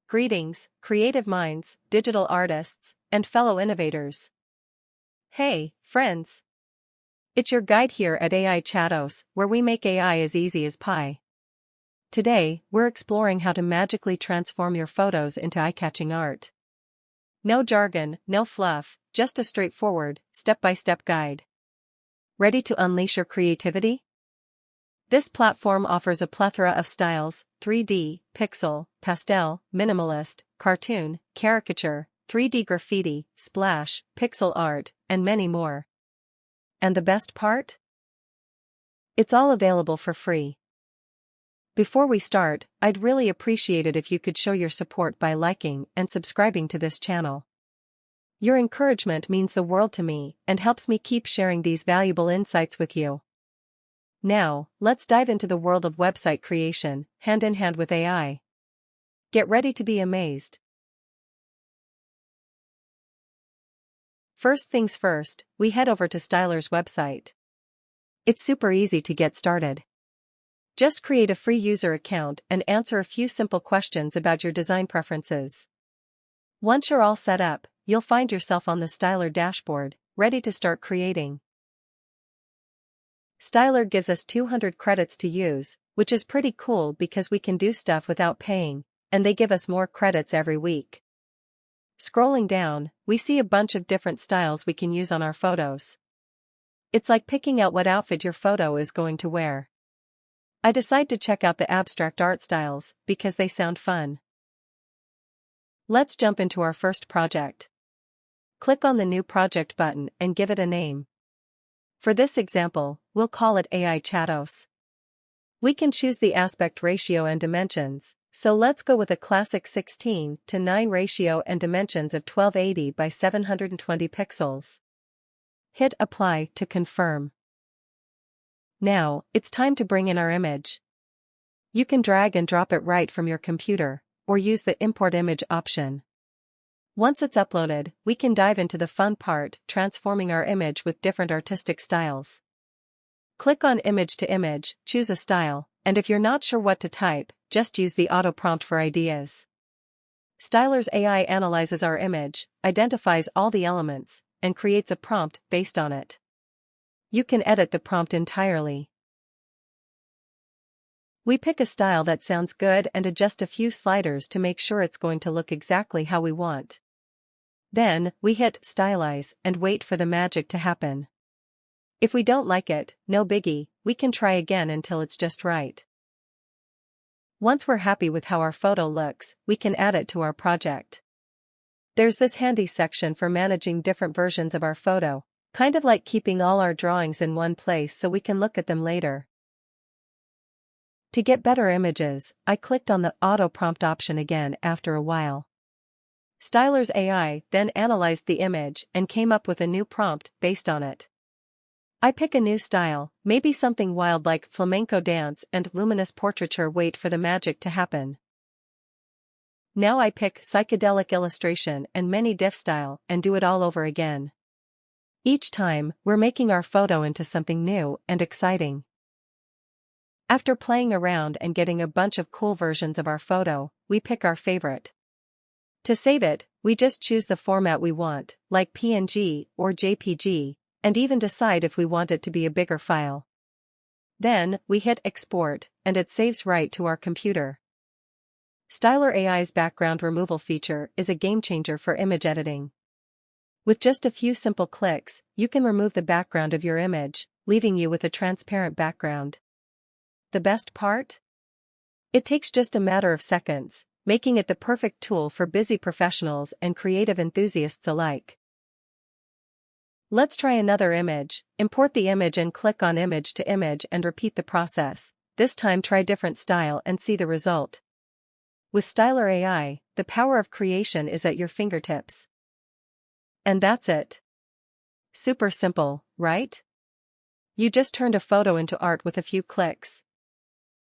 Greetings, creative minds, digital artists, and fellow innovators. Hey, friends! It's your guide here at AI Chatose, where we make AI as easy as pie. Today, we're exploring how to magically transform your photos into eye-catching art. No jargon, no fluff, just a straightforward, step-by-step guide. Ready to unleash your creativity? This platform offers a plethora of styles: 3D, pixel, pastel, minimalist, cartoon, caricature, 3D graffiti, splash, pixel art, and many more. And the best part? It's all available for free. Before we start, I'd really appreciate it if you could show your support by liking and subscribing to this channel. Your encouragement means the world to me and helps me keep sharing these valuable insights with you. Now, let's dive into the world of website creation, hand in hand with AI. Get ready to be amazed. First things first, we head over to Stylar's website. It's super easy to get started. Just create a free user account and answer a few simple questions about your design preferences. Once you're all set up, you'll find yourself on the Stylar dashboard, ready to start creating. Stylar gives us 200 credits to use, which is pretty cool because we can do stuff without paying, and they give us more credits every week. Scrolling down, we see a bunch of different styles we can use on our photos. It's like picking out what outfit your photo is going to wear. I decide to check out the abstract art styles because they sound fun. Let's jump into our first project. Click on the New Project button and give it a name. For this example, we'll call it AI Chatose. We can choose the aspect ratio and dimensions, so let's go with a classic 16:9 ratio and dimensions of 1280 by 720 pixels. Hit Apply to confirm. Now, it's time to bring in our image. You can drag and drop it right from your computer, or use the Import Image option. Once it's uploaded, we can dive into the fun part, transforming our image with different artistic styles. Click on Image to Image, choose a style, and if you're not sure what to type, just use the auto prompt for ideas. Stylar's AI analyzes our image, identifies all the elements, and creates a prompt based on it. You can edit the prompt entirely. We pick a style that sounds good and adjust a few sliders to make sure it's going to look exactly how we want. Then, we hit Stylize and wait for the magic to happen. If we don't like it, no biggie, we can try again until it's just right. Once we're happy with how our photo looks, we can add it to our project. There's this handy section for managing different versions of our photo, kind of like keeping all our drawings in one place so we can look at them later. To get better images, I clicked on the auto prompt option again after a while. Stylar's AI then analyzed the image and came up with a new prompt based on it. I pick a new style, maybe something wild like flamenco dance and luminous portraiture. Wait for the magic to happen. Now I pick psychedelic illustration and many diff style and do it all over again. Each time, we're making our photo into something new and exciting. After playing around and getting a bunch of cool versions of our photo, we pick our favorite. To save it, we just choose the format we want, like PNG or JPG, and even decide if we want it to be a bigger file. Then, we hit Export, and it saves right to our computer. Stylar AI's background removal feature is a game-changer for image editing. With just a few simple clicks, you can remove the background of your image, leaving you with a transparent background. The best part? It takes just a matter of seconds, making it the perfect tool for busy professionals and creative enthusiasts alike. Let's try another image. Import the image and click on Image to Image and repeat the process. This time try different style and see the result. With Stylar AI, the power of creation is at your fingertips. And that's it. Super simple, right? You just turned a photo into art with a few clicks.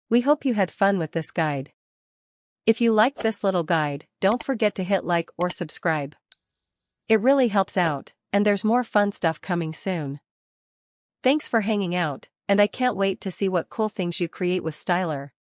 We hope you had fun with this guide. If you liked this little guide, don't forget to hit like or subscribe. It really helps out, and there's more fun stuff coming soon. Thanks for hanging out, and I can't wait to see what cool things you create with Stylar.